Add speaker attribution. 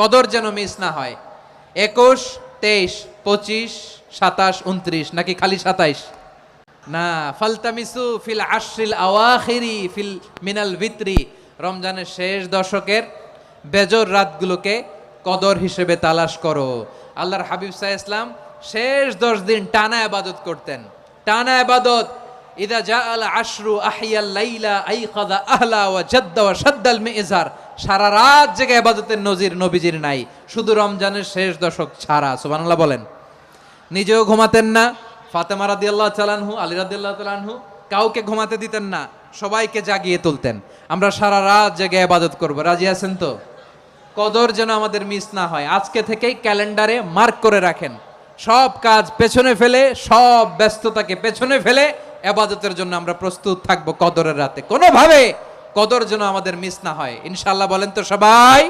Speaker 1: কদর যেন মিস না হয়। 21, 23, 25, 27, 29 নাকি খালি 27? না, ফালতামিসু ফিল আশরিল আওয়াখিরি ফিল মিনাল ভিতরি, রমজানের শেষ দশকের বেজর রাতগুলোকে কদর হিসেবে তালাশ করো। আল্লাহর হাবিব সাল্লাল্লাহু আলাইহি ওয়াসাল্লাম শেষ 10 দিন টানা ইবাদত করতেন, টানা ইবাদত। ইদা জাআল আশরু আহিয়াল লাইলা আইকাযা আহলা ওয়া জাদ্দা ওয়া শাদ্দাল মিজার, সারা রাত জেগে ইবাদতের নজির নবীজির নাই, শুধু রমজানের শেষ দশক ছাড়া। সুবহানাল্লাহ বলেন। নিজেও ঘুমাতেন না, ফাতেমা রাদিয়াল্লাহু তাআলা আনহু, আলী রাদিয়াল্লাহু তাআলা আনহু কাউকে ঘুমাতে দিতেন না, সবাইকে জাগিয়ে তুলতেন। আমরা সারা রাত জেগে ইবাদত করব, রাজি আছেন তো? কদর যেন আমাদের মিস না হয়। আজকে থেকেই ক্যালেন্ডারে মার্ক করে রাখেন, সব কাজ পেছনে ফেলে, সব ব্যস্ততাকে পেছনে ফেলে ইবাদতের জন্য আমরা প্রস্তুত থাকব কদরের রাতে। কোনোভাবে কদর যেন আমাদের মিস না হয়, ইনশাআল্লাহ। বলেন তো সবাই।